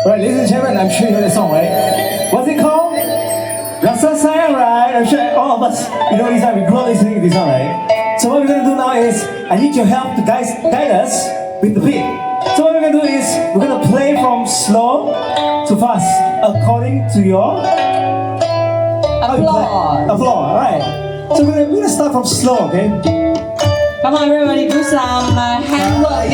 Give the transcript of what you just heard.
Right, ladies and gentlemen, I'm sure you know the song, right? What's it called? Rasa Sayang, right? I'm sure all of us, you know this song, we grew up listening to this song, right? So what we're gonna do now is, I need your help to guide us with the beat. So what we're gonna do is, we're gonna play from slow to fast, according to your applause, right? So we're gonna start from slow, okay? Come on, everybody, do some handwork.